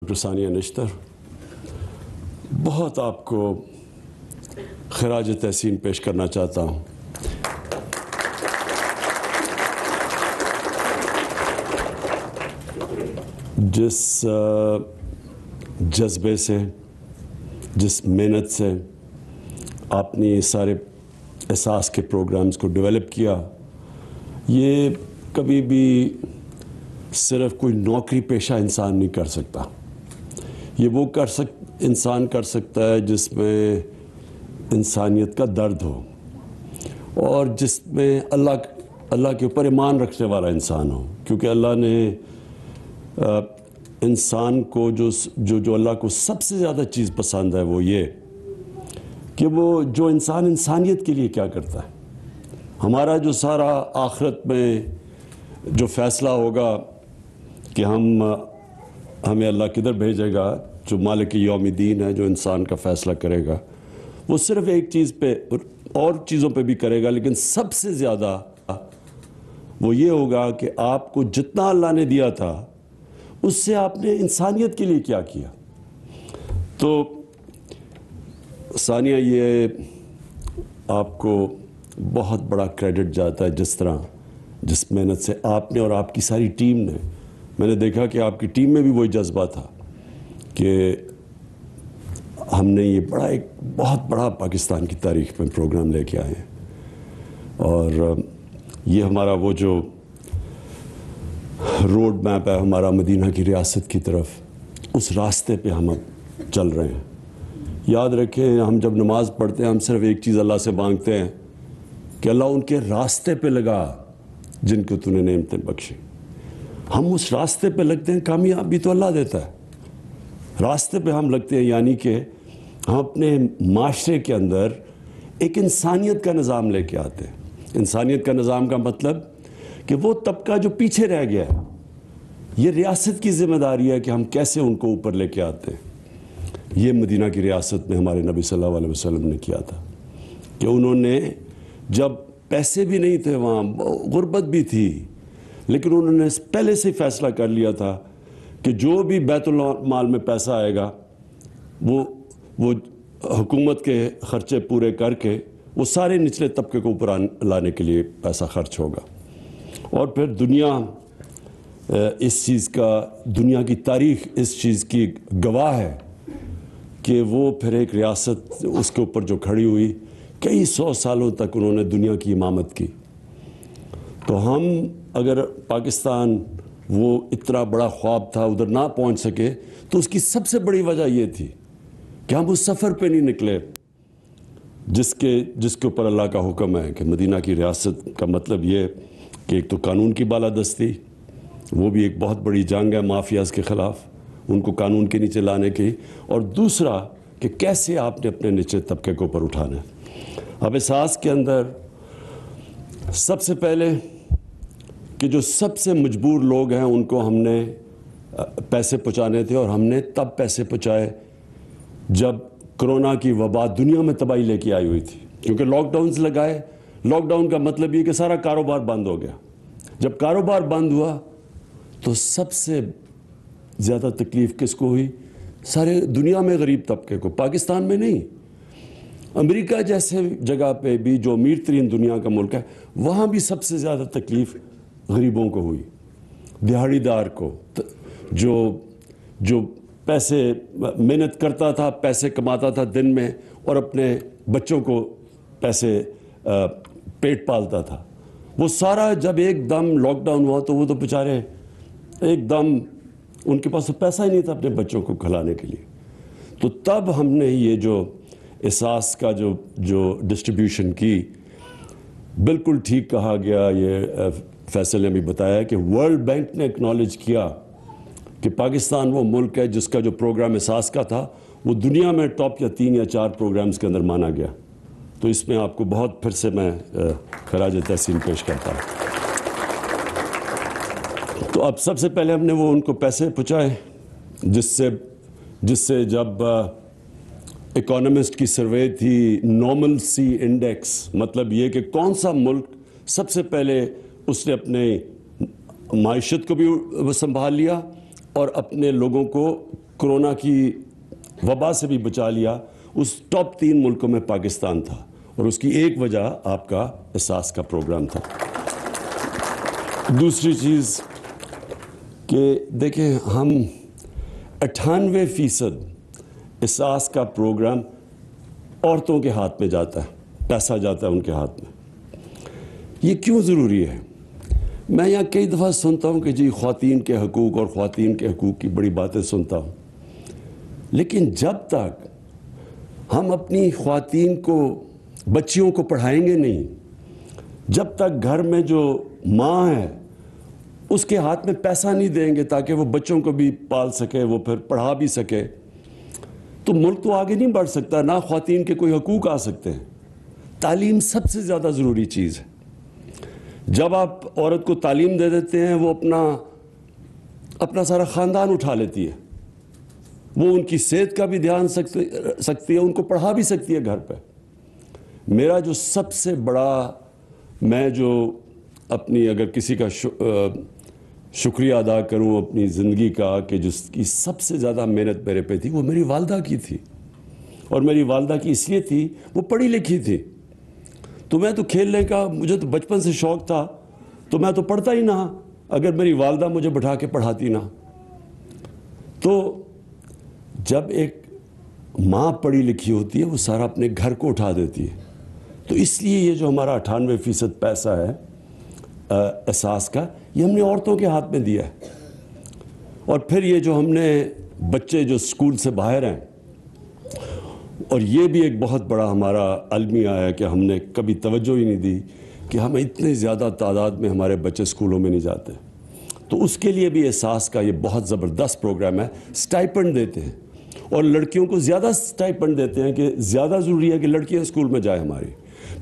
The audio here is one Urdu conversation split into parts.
ڈاکٹر ثانیہ نشتر، بہت آپ کو خراج تحسین پیش کرنا چاہتا ہوں۔ جس جذبے سے، جس محنت سے آپ نے یہ سارے احساس کے پروگرامز کو ڈیولپ کیا، یہ کبھی بھی صرف کوئی نوکری پیشہ انسان نہیں کر سکتا۔ یہ وہ انسان کر سکتا ہے جس میں انسانیت کا درد ہو اور جس میں اللہ کے اوپر ایمان رکھنے والا انسان ہو، کیونکہ اللہ نے انسان کو جو اللہ کو سب سے زیادہ چیز پسند ہے وہ یہ کہ وہ جو انسان انسانیت کے لیے کیا کرتا ہے۔ ہمارا جو سارا آخرت میں جو فیصلہ ہوگا کہ ہمیں اللہ کدھر بھیجے گا، جو مالک یوم الدین ہے، جو انسان کا فیصلہ کرے گا، وہ صرف ایک چیز پہ اور چیزوں پہ بھی کرے گا، لیکن سب سے زیادہ وہ یہ ہوگا کہ آپ کو جتنا اللہ نے دیا تھا اس سے آپ نے انسانیت کے لیے کیا کیا۔ تو ثانیہ، یہ آپ کو بہت بڑا کریڈٹ جاتا ہے، جس محنت سے آپ نے اور آپ کی ساری ٹیم نے، میں نے دیکھا کہ آپ کی ٹیم میں بھی وہی جذبہ تھا کہ ہم نے یہ ایک بہت بڑا پاکستان کی تاریخ میں پروگرام لے کے آئے ہیں، اور یہ ہمارا وہ جو روڈ میپ ہے ہمارا مدینہ کی ریاست کی طرف، اس راستے پہ ہم اب چل رہے ہیں۔ یاد رکھیں، ہم جب نماز پڑھتے ہیں ہم صرف ایک چیز اللہ سے مانگتے ہیں کہ اللہ ان کے راستے پہ لگا جن کو تو نے نعمتیں بخشی۔ ہم اس راستے پہ لگتے ہیں، کامیابی تو اللہ دیتا ہے، راستے پہ ہم لگتے ہیں، یعنی کہ ہم اپنے معاشرے کے اندر ایک انسانیت کا نظام لے کے آتے ہیں۔ انسانیت کا نظام کا مطلب کہ وہ طبقہ جو پیچھے رہ گیا ہے، یہ ریاست کی ذمہ داری ہے کہ ہم کیسے ان کو اوپر لے کے آتے ہیں۔ یہ مدینہ کی ریاست میں ہمارے نبی صلی اللہ علیہ وسلم نے کیا تھا کہ انہوں نے، جب پیسے بھی نہیں تھے، وہاں غربت بھی تھی، لیکن انہوں نے پہلے سے فیصلہ کر لیا تھا کہ جو بھی بیت المال میں پیسہ آئے گا وہ حکومت کے خرچے پورے کر کے وہ سارے نچلے طبقے کو اوپر لانے کے لیے پیسہ خرچ ہوگا۔ اور پھر دنیا کی تاریخ اس چیز کی گواہ ہے کہ وہ پھر ایک ریاست اس کے اوپر جو کھڑی ہوئی، کئی 100 سالوں تک انہوں نے دنیا کی امامت کی۔ تو ہم اگر پاکستان وہ اتنا بڑا خواب تھا ادھر نہ پہنچ سکے، تو اس کی سب سے بڑی وجہ یہ تھی کہ ہم اس سفر پہ نہیں نکلے جس کے اوپر اللہ کا حکم ہے کہ مدینہ کی ریاست کا مطلب یہ کہ ایک تو قانون کی بالادستی، وہ بھی ایک بہت بڑی جنگ ہے مافیاز کے خلاف، ان کو قانون کے نیچے لانے کی، اور دوسرا کہ کیسے آپ نے اپنے نچلے طبقے کو اوپر اٹھانا ہے۔ اب احساس کے اندر سب سے پہلے کہ جو سب سے مجبور لوگ ہیں ان کو ہم نے پیسے پہنچانے تھے، اور ہم نے تب پیسے پہنچائے جب کرونا کی وبا دنیا میں تباہی لے کے آئی ہوئی تھی، کیونکہ لاک ڈاؤنز لگائے۔ لاک ڈاؤن کا مطلب یہ کہ سارا کاروبار بند ہو گیا۔ جب کاروبار بند ہوا تو سب سے زیادہ تکلیف کس کو ہوئی؟ سارے دنیا میں غریب طبقے کو، پاکستان میں نہیں۔ امریکہ جیسے جگہ پہ بھی جو امیر ترین دنیا کا ملک ہے، وہاں بھی سب سے زیادہ تکلیف غریبوں کو ہوئی، دیہڑی دار کو، جو پیسے محنت کرتا تھا، پیسے کماتا تھا دن میں، اور اپنے بچوں کو پیسے پیٹ پالتا تھا، وہ سارا جب ایک دم لاک ڈاؤن ہوا تو وہ تو بیچارے ایک دم ان کے پاس تو پیسہ ہی نہیں تھا اپنے بچوں کو کھلانے کے لیے۔ تو تب ہم نے یہ جو احساس کا جو ڈسٹریبیوشن کی، بالکل ٹھیک کہا گیا، یہ فیصل نے بھی بتایا کہ ورلڈ بینک نے اکنالج کیا کہ پاکستان وہ ملک ہے جس کا جو پروگرام احساس کا تھا وہ دنیا میں ٹاپ یا 3 یا 4 پروگرامز کے اندر مانا گیا۔ تو اس میں آپ کو بہت پھر سے میں خراج تحسین پیش کرتا ہوں۔ تو اب سب سے پہلے ہم نے وہ ان کو پیسے پہنچائے، جس سے جب اکانومسٹ کی سروے تھی نارمل سی انڈیکس، مطلب یہ کہ کون سا ملک سب سے پہلے اس نے اپنے معیشت کو بھی سنبھال لیا اور اپنے لوگوں کو کورونا کی وبا سے بھی بچا لیا، اس ٹاپ 3 ملکوں میں پاکستان تھا، اور اس کی ایک وجہ آپ کا احساس کا پروگرام تھا۔ دوسری چیز کہ دیکھیں، ہم 98% احساس کا پروگرام عورتوں کے ہاتھ میں جاتا ہے، پیسہ جاتا ہے ان کے ہاتھ میں۔ یہ کیوں ضروری ہے؟ میں یہاں کئی دفعہ سنتا ہوں کہ جی خواتین کے حقوق اور خواتین کے حقوق کی بڑی باتیں سنتا ہوں، لیکن جب تک ہم اپنی خواتین کو، بچیوں کو پڑھائیں گے نہیں، جب تک گھر میں جو ماں ہے اس کے ہاتھ میں پیسہ نہیں دیں گے تاکہ وہ بچوں کو بھی پال سکے، وہ پھر پڑھا بھی سکے، تو ملک تو آگے نہیں بڑھ سکتا، نہ خواتین کے کوئی حقوق آ سکتے ہیں۔ تعلیم سب سے زیادہ ضروری چیز ہے۔ جب آپ عورت کو تعلیم دے دیتے ہیں، وہ اپنا سارا خاندان اٹھا لیتی ہے، وہ ان کی صحت کا بھی دھیان سکتی ہے، ان کو پڑھا بھی سکتی ہے گھر پہ۔ میرا جو سب سے بڑا، میں جو اپنی اگر کسی کا شکریہ ادا کروں اپنی زندگی کا، کہ جس کی سب سے زیادہ محنت میرے پہ تھی، وہ میری والدہ کی تھی۔ اور میری والدہ کی اس لیے تھی، وہ پڑھی لکھی تھی، تو میں تو کھیلنے کا، مجھے تو بچپن سے شوق تھا، تو میں تو پڑھتا ہی نہ اگر میری والدہ مجھے بٹھا کے پڑھاتی نہ۔ تو جب ایک ماں پڑھی لکھی ہوتی ہے، وہ سارا اپنے گھر کو اٹھا دیتی ہے۔ تو اس لیے یہ جو ہمارا 98% پیسہ ہے احساس کا، یہ ہم نے عورتوں کے ہاتھ میں دیا ہے۔ اور پھر یہ جو ہم نے بچے جو اسکول سے باہر ہیں، اور یہ بھی ایک بہت بڑا ہمارا المیہ ہے کہ ہم نے کبھی توجہ ہی نہیں دی کہ ہمیں اتنے زیادہ تعداد میں ہمارے بچے اسکولوں میں نہیں جاتے، تو اس کے لیے بھی احساس کا یہ بہت زبردست پروگرام ہے۔ سٹائپنڈ دیتے ہیں، اور لڑکیوں کو زیادہ سٹائپنڈ دیتے ہیں کہ زیادہ ضروری ہے کہ لڑکیاں اسکول میں جائیں ہماری۔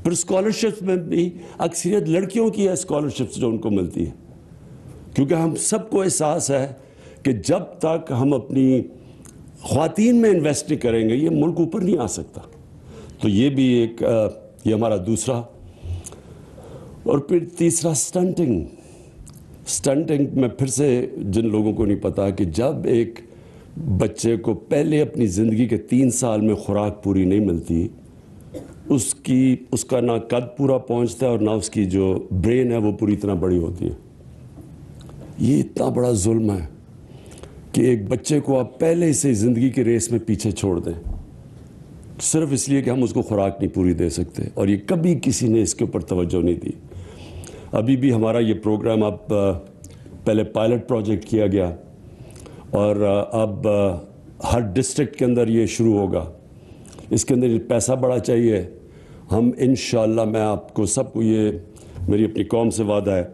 پھر اسکالرشپس میں بھی اکثریت لڑکیوں کی ہے، اسکالرشپس جو ان کو ملتی ہے، کیونکہ ہم سب کو احساس ہے کہ جب تک ہم اپنی خواتین میں انویسٹ نہیں کریں گے، یہ ملک اوپر نہیں آ سکتا۔ تو یہ بھی ایک یہ ہمارا دوسرا۔ اور پھر تیسرا سٹنٹنگ میں پھر سے جن لوگوں کو نہیں پتا کہ جب ایک بچے کو پہلے اپنی زندگی کے 3 سال میں خوراک پوری نہیں ملتی، اس کا نہ قد پورا پہنچتا ہے اور نہ اس کی جو برین ہے وہ پوری طرح بڑی ہوتی ہے۔ یہ اتنا بڑا ظلم ہے کہ ایک بچے کو آپ پہلے سے زندگی کی ریس میں پیچھے چھوڑ دیں، صرف اس لیے کہ ہم اس کو خوراک نہیں پوری دے سکتے، اور یہ کبھی کسی نے اس کے اوپر توجہ نہیں دی۔ ابھی بھی ہمارا یہ پروگرام اب پہلے پائلٹ پروجیکٹ کیا گیا، اور اب ہر ڈسٹرکٹ کے اندر یہ شروع ہوگا۔ اس کے اندر پیسہ بڑا چاہیے۔ ہم انشاءاللہ، میں آپ کو سب کو، یہ میری اپنی قوم سے وعدہ ہے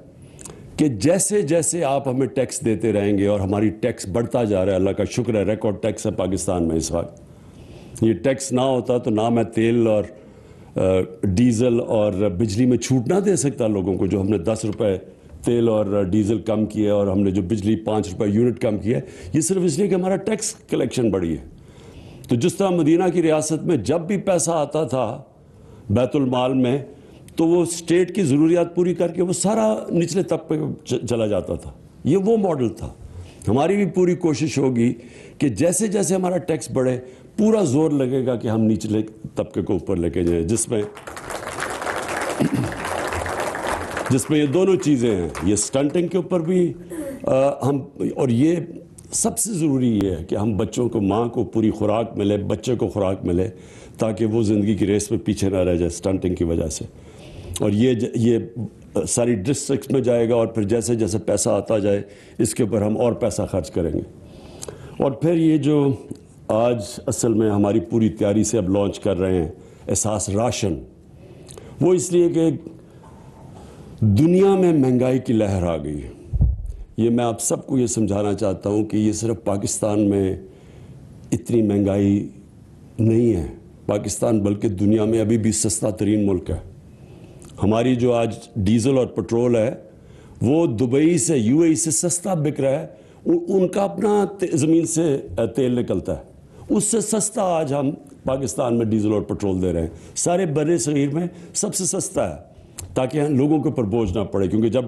کہ جیسے جیسے آپ ہمیں ٹیکس دیتے رہیں گے، اور ہماری ٹیکس بڑھتا جا رہا ہے، اللہ کا شکر ہے، ریکارڈ ٹیکس ہے پاکستان میں اس وقت۔ یہ ٹیکس نہ ہوتا تو نہ میں تیل اور ڈیزل اور بجلی میں چھوٹ نہ دے سکتا لوگوں کو، جو ہم نے 10 روپے تیل اور ڈیزل کم کیے، اور ہم نے جو بجلی 5 روپے یونٹ کم کیا ہے، یہ صرف اس لیے کہ ہمارا ٹیکس کلیکشن بڑھی ہے۔ تو جس طرح مدینہ کی ریاست میں جب بھی پیسہ آتا تھا بیت المال میں، تو وہ اسٹیٹ کی ضروریات پوری کر کے وہ سارا نچلے طبقے پہ چلا جاتا تھا۔ یہ وہ ماڈل تھا۔ ہماری بھی پوری کوشش ہوگی کہ جیسے جیسے ہمارا ٹیکس بڑھے، پورا زور لگے گا کہ ہم نچلے طبقے کو اوپر لے کے جائیں، جس میں یہ دونوں چیزیں ہیں، یہ سٹنٹنگ کے اوپر بھی ہم، اور یہ سب سے ضروری یہ ہے کہ ہم بچوں کو، ماں کو پوری خوراک ملے، بچے کو خوراک ملے، تاکہ وہ زندگی کی ریس میں پیچھے نہ رہ جائے سٹنٹنگ کی وجہ سے۔ اور یہ ساری ڈسٹرکٹس میں جائے گا، اور پھر جیسے جیسے پیسہ آتا جائے اس کے اوپر ہم اور پیسہ خرچ کریں گے۔ اور پھر یہ جو آج اصل میں ہماری پوری تیاری سے اب لانچ کر رہے ہیں احساس راشن، وہ اس لیے کہ دنیا میں مہنگائی کی لہر آ گئی ہے۔ یہ میں آپ سب کو یہ سمجھانا چاہتا ہوں کہ یہ صرف پاکستان میں اتنی مہنگائی نہیں ہے، پاکستان بلکہ دنیا میں ابھی بھی سستا ترین ملک ہے۔ ہماری جو آج ڈیزل اور پٹرول ہے وہ دبئی سے، یو اے ای سے سستا بک رہا ہے، ان کا اپنا زمین سے تیل نکلتا ہے، اس سے سستا آج ہم پاکستان میں ڈیزل اور پٹرول دے رہے ہیں، سارے بر صغیر میں سب سے سستا ہے، تاکہ لوگوں کے اوپر بوجھ نہ پڑے، کیونکہ جب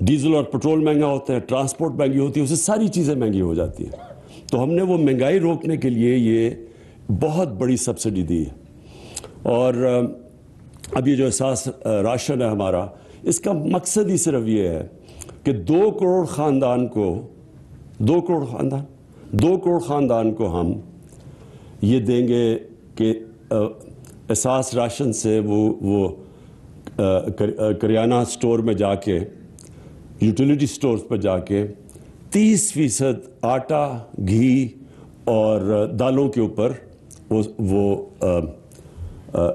ڈیزل اور پٹرول مہنگا ہوتا ہے، ٹرانسپورٹ مہنگی ہوتی ہے، اس سے ساری چیزیں مہنگی ہو جاتی ہیں۔ تو ہم نے وہ مہنگائی روکنے کے لیے یہ بہت بڑی سبسڈی دی ہے. اور اب یہ جو احساس راشن ہے ہمارا، اس کا مقصد ہی صرف یہ ہے کہ 2 کروڑ خاندان کو ہم یہ دیں گے کہ احساس راشن سے وہ کریانہ سٹور میں جا کے، یوٹیلیٹی سٹورز پر جا کے 30% آٹا، گھی اور دالوں کے اوپر وہ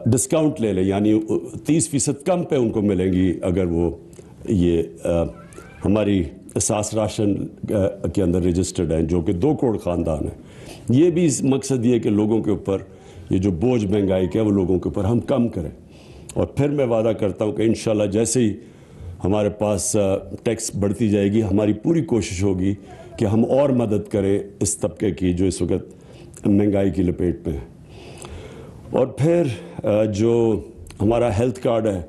ڈسکاؤنٹ لے لیں، یعنی 30% کم پہ ان کو ملیں گی اگر وہ یہ ہماری احساس راشن کے اندر رجسٹرڈ ہیں، جو کہ 2 کروڑ خاندان ہیں. یہ بھی مقصد یہ ہے کہ لوگوں کے اوپر یہ جو بوجھ مہنگائی کا ہے وہ لوگوں کے اوپر ہم کم کریں. اور پھر میں وعدہ کرتا ہوں کہ انشاءاللہ جیسے ہی ہمارے پاس ٹیکس بڑھتی جائے گی، ہماری پوری کوشش ہوگی کہ ہم اور مدد کریں اس طبقے کی جو اس وقت مہنگائی کی لپیٹ میں ہے. اور پھر جو ہمارا ہیلتھ کارڈ ہے،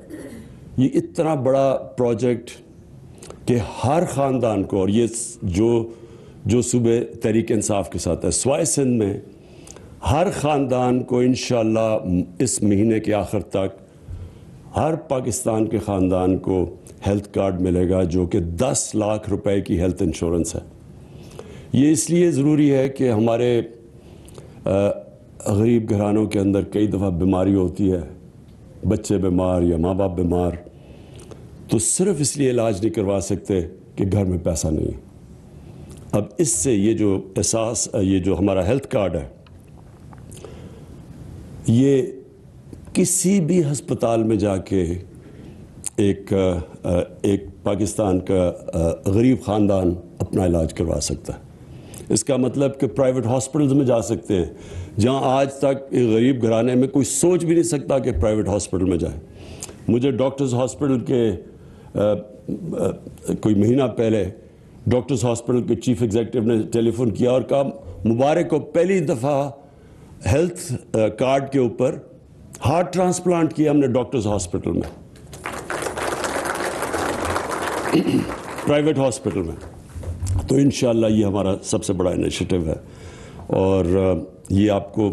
یہ اتنا بڑا پروجیکٹ کہ ہر خاندان کو، اور یہ جو صوبے تحریک انصاف کے ساتھ ہے، سوائے سندھ میں ہر خاندان کو انشاءاللہ اس مہینے کے آخر تک ہر پاکستان کے خاندان کو ہیلتھ کارڈ ملے گا، جو کہ 10 لاکھ روپے کی ہیلتھ انشورنس ہے. یہ اس لیے ضروری ہے کہ ہمارے غریب گھرانوں کے اندر کئی دفعہ بیماری ہوتی ہے، بچے بیمار یا ماں باپ بیمار، تو صرف اس لیے علاج نہیں کروا سکتے کہ گھر میں پیسہ نہیں. اب اس سے یہ جو ہمارا ہیلتھ کارڈ ہے، یہ کسی بھی ہسپتال میں جا کے ایک پاکستان کا غریب خاندان اپنا علاج کروا سکتا ہے. اس کا مطلب کہ پرائیویٹ ہاسپٹلز میں جا سکتے ہیں، جہاں آج تک ایک غریب گھرانے میں کوئی سوچ بھی نہیں سکتا کہ پرائیویٹ ہاسپٹل میں جائے. مجھے ڈاکٹرز ہاسپٹل کے کوئی مہینہ پہلے ڈاکٹرز ہاسپٹل کے چیف ایگزیکٹو نے ٹیلی فون کیا اور کہا مبارک کو پہلی دفعہ ہیلتھ کارڈ کے اوپر ہارٹ ٹرانسپلانٹ کیا ہم نے ڈاکٹرز ہاسپٹل میں، پرائیویٹ ہاسپٹل میں. تو انشاءاللہ یہ ہمارا سب سے بڑا انیشیٹو ہے. اور یہ آپ کو،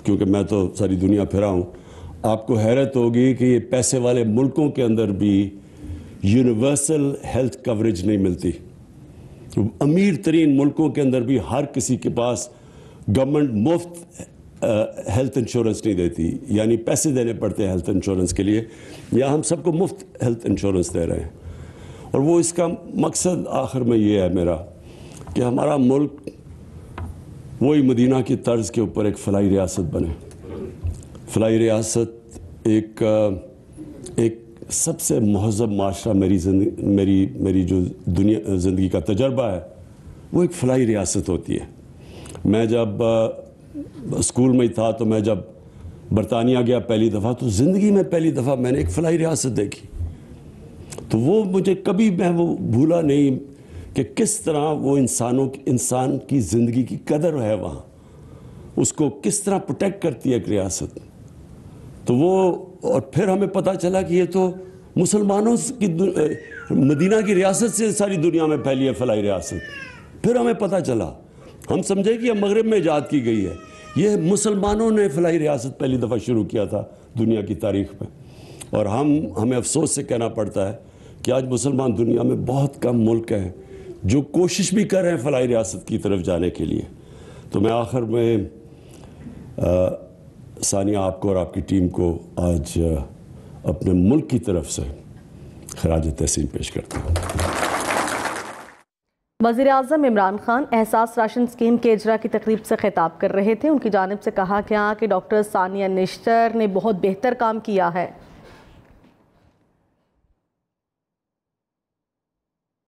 کیونکہ میں تو ساری دنیا پھرا ہوں، آپ کو حیرت ہوگی کہ یہ پیسے والے ملکوں کے اندر بھی یونیورسل ہیلتھ کوریج نہیں ملتی. امیر ترین ملکوں کے اندر بھی ہر کسی کے پاس گورنمنٹ مفت ہیلتھ انشورنس نہیں دیتی، یعنی پیسے دینے پڑتے ہیں ہیلتھ انشورنس کے لیے. یا ہم سب کو مفت ہیلتھ انشورنس دے رہے ہیں. اور وہ اس کا مقصد آخر میں یہ ہے میرا کہ ہمارا ملک وہی مدینہ کی طرز کے اوپر ایک فلاحی ریاست بنے. فلاحی ریاست ایک سب سے مہذب معاشرہ، میری جو زندگی کا تجربہ ہے وہ ایک فلاحی ریاست ہوتی ہے. میں جب اسکول میں تھا تو میں جب برطانیہ گیا پہلی دفعہ، تو زندگی میں پہلی دفعہ میں نے ایک فلاحی ریاست دیکھی. تو وہ مجھے کبھی میں وہ بھولا نہیں کہ کس طرح وہ انسان کی زندگی کی قدر ہے وہاں، اس کو کس طرح پروٹیکٹ کرتی ہے ایک ریاست. تو وہ، اور پھر ہمیں پتہ چلا کہ یہ تو مسلمانوں کی مدینہ کی ریاست سے ساری دنیا میں پھیلی ہے فلاحی ریاست. پھر ہمیں پتہ چلا، ہم سمجھے کہ یہ مغرب میں ایجاد کی گئی ہے. یہ مسلمانوں نے فلاحی ریاست پہلی دفعہ شروع کیا تھا دنیا کی تاریخ میں. اور ہمیں افسوس سے کہنا پڑتا ہے کہ آج مسلمان دنیا میں بہت کم ملک ہیں جو کوشش بھی کر رہے ہیں فلاحی ریاست کی طرف جانے کے لیے. تو میں آخر میں ثانیہ آپ کو اور آپ کی ٹیم کو آج اپنے ملک کی طرف سے خراج تحسین پیش کرتا ہوں. وزیر اعظم عمران خان احساس راشن اسکیم کے اجرا کی تقریب سے خطاب کر رہے تھے. ان کی جانب سے کہا گیا کہ ڈاکٹر ثانیہ نشتر نے بہت بہتر کام کیا ہے.